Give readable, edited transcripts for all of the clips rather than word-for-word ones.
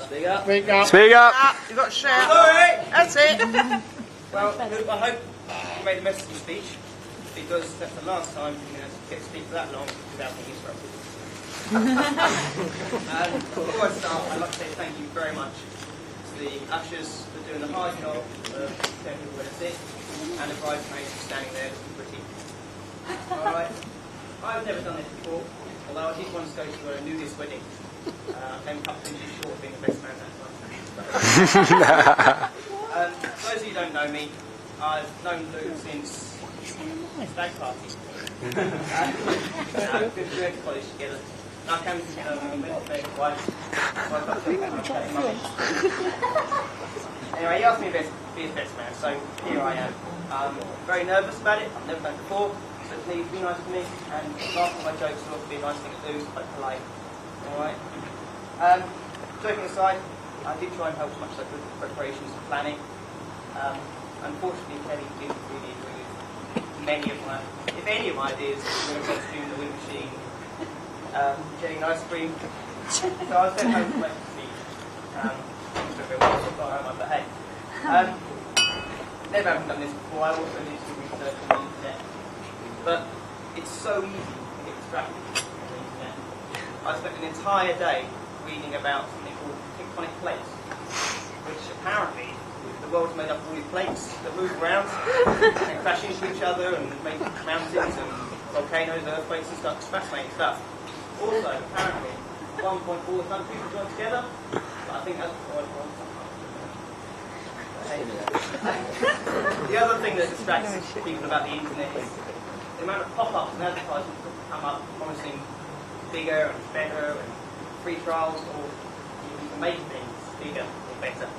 Speak up. Speak up. Speak up. You've got to shout. Sorry. That's it. Well, Luke, I hope you made the message of speech, because that's the last time you're going to get to speak for that long without being interrupted. Before I start, I'd like to say thank you very much to the ushers for doing the hard job of telling people where to sit, and the bridesmaids for standing there looking pretty. Alright, I've never done this before, although I did once go to a nudist wedding. I came a couple of inches short of being the best man that time. For those of you who don't know me, I've known Lou since stag party. We went to college together. I came to went to bed twice. Anyway, he asked me to be his best man, so here I am. I'm very nervous about it. I've never done it before, so please be nice to me. And laugh at my jokes will also be a nice thing to do, quite polite. Alright? Joking aside, I did try and help as much as I could with preparations and planning. Unfortunately, Kelly didn't really agree with many of my, if any of my ideas. We're going to costume, the wind machine, getting ice cream. So I was sent home to make a speech. But hey, never having done this before. I also did some research on the internet, but it's so easy to get distracted on the internet. I spent an entire day reading about something called tectonic plates, which apparently the world's made up of all these plates that move around and crash into each other and make mountains and volcanoes, earthquakes and stuff. It's fascinating stuff. Also, apparently, 1.4 countries have joined together, but I think that's quite wrong. The other thing that distracts people about the internet is the amount of pop-ups and advertisements that come up promising bigger and better and free trials, or you can make things bigger or better.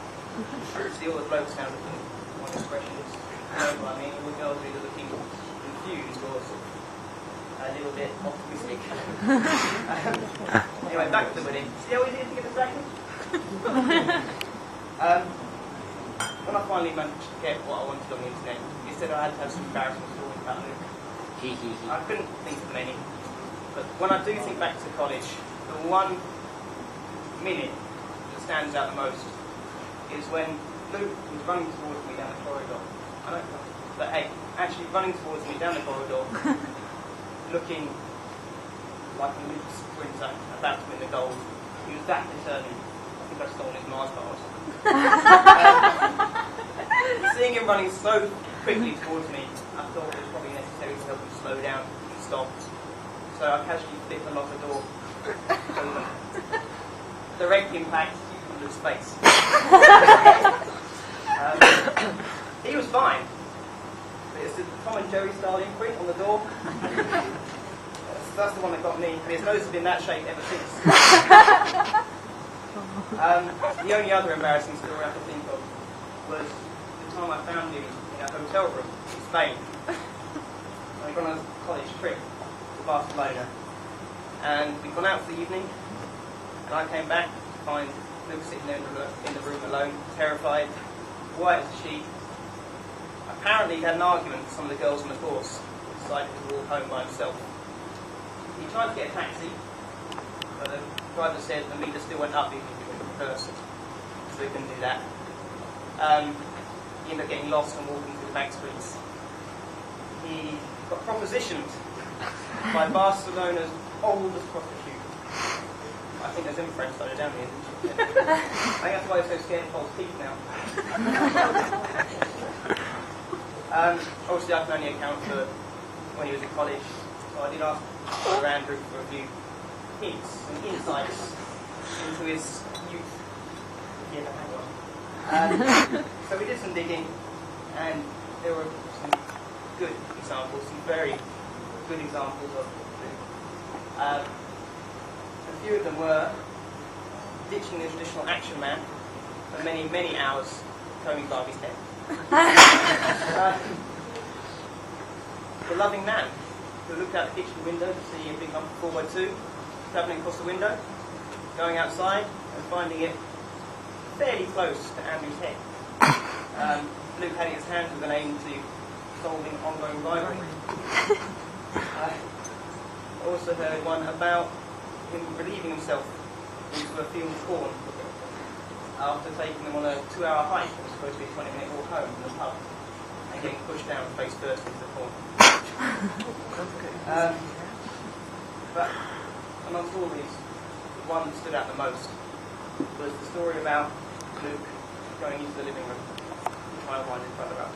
See all the blokes now looking at one expression is, you know what I mean, all the girls are either looking confused or a little bit optimistic. Anyway, back to the wedding. See how easy it is to get distracted? When I finally managed to get what I wanted on the internet, it said I had to have some embarrassing stories about Luke. I couldn't think of many, but when I do think back to college, the one minute that stands out the most is when Luke was running towards me down the corridor. I don't know, but hey, actually running towards me down the corridor, looking like a Luke sprinter about to win the gold. He was that determined. I think I've stolen his Mars bar or something. Seeing him running so quickly towards me, I thought it was probably necessary to help him slow down and stop. So I casually flipped and locked the door. Direct impact on Luke's face. He was fine. But it's the Tom and Jerry style imprint on the door. That's the one that got me. And his nose has been that shape ever since. The only other embarrassing story I could think of was the time I found him in a hotel room in Spain. I'd gone on a college trip to Barcelona, and we'd gone out for the evening, and I came back to find Luke sitting there in the room alone, terrified, white as a sheet. Apparently he had an argument with some of the girls on the course, and decided to walk home by himself. He tried to get a taxi, but the driver said the meter still went up even if he went in reverse, so he couldn't do that. He ended up getting lost and walking through the back streets. He got propositioned by Barcelona's oldest prostitute. I think there's infrared further down here, isn't it? I think that's why he's so scared of false teeth now. Obviously I can only account for when he was in college, so I did ask Brother Andrew for a few hints and insights into his youth. Yeah, hang on. So we did some digging, and there were some good examples, some very good examples of Luke. A few of them were ditching the traditional action man for many, many hours combing Barbie's head. The loving man who looked out the kitchen window to see a big hump 4x2 travelling across the window, going outside and finding it fairly close to Andrew's head. Luke had his hands with an aim to solving ongoing rivalry. I also heard one about him relieving himself into a field of corn after taking them on a 2-hour hike that was supposed to be a 20-minute walk home from the pub and getting pushed down face first into the corner. But amongst all these, the one that stood out the most was the story about Luke going into the living room and trying to wind his brother up.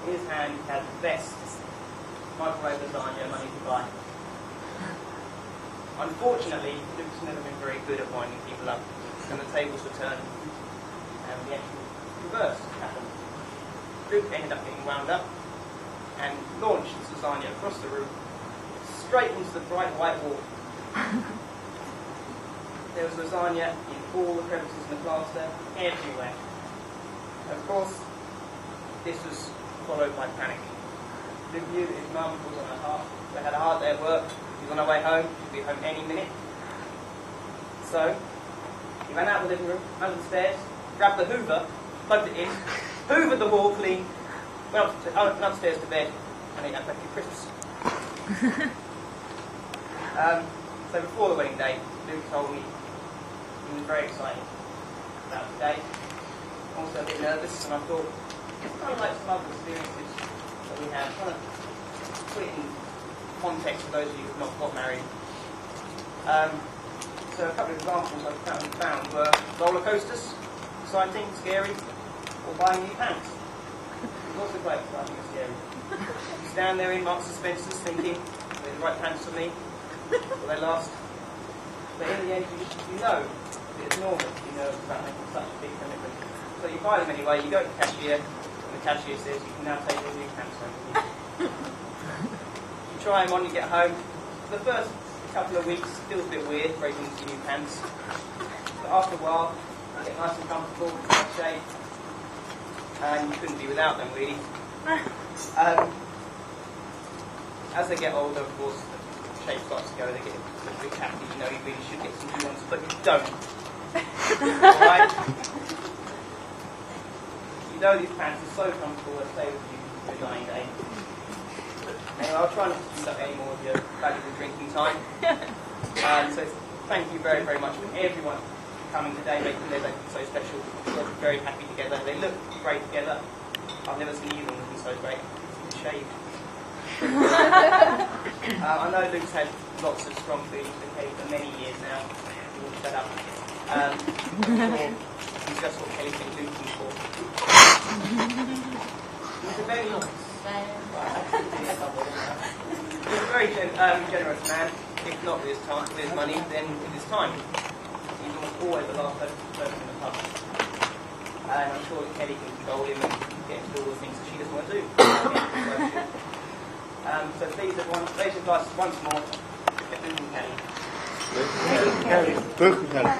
In his hand he had the best microwave lasagna money could buy. Unfortunately, Luke's never been very good at winding people up, and the tables were turned, and the actual reverse happened. Luke ended up getting wound up and launched his lasagna across the room, straight into the bright white wall. There was lasagna in all the crevices in the plaster, everywhere. Of course, this was followed by panic. Luke knew that his mum was on her heart. They had a hard day at work. He was on her way home. She'd be home any minute. So, he ran out of the living room, under the stairs, grabbed the Hoover, plugged it in, hoovered the wall clean, went upstairs to bed, and ate that few crisps. So before the wedding day, Luke told me he was very excited about the day, also a bit nervous, and I thought, it's kind of like some other experiences that we have, kind of put it in context for those of you who have not got married. So a couple of examples I found were roller coasters, exciting, scary, or buying new pants. It was also quite exciting and scary. You stand there in Marks and Spencer's thinking, are they the right pants for me? Will they last? But in the end, you know that it's normal to be nervous about making such a big commitment. So you buy them anyway, you go to the cashier, and the cashier says you can now take your new pants home with you. You try them on, you get home. For the first couple of weeks, it feels a bit weird breaking into your new pants. But after a while, you get nice and comfortable, nice shape, and you couldn't be without them really. As they get older, of course, the shape starts to go, they get a bit happy, you know you really should get some new ones, but you don't. Alright? You know these pants are so comfortable, they stay with you for your dying day. Anyway, I'll try not to use up any more of your valuable drinking time. So thank you very, very much for everyone coming today, making their day so special. We're very happy together. They look great together. I've never seen either looking so great. Shaved. I know Luke's had lots of strong feelings for Kelly for many years now. He will shut up. I'm sure he's just what Kelly's been looking for. He's a very nice. He's a very generous man. If not with his time, with his money, then with his time. He's always the last person in the pub. And I'm sure that Kelly can control him and get him to do all the things that she doesn't want to do. So please, everyone, raise your glasses once more. Get Luke and Kelly. Luke and Kelly.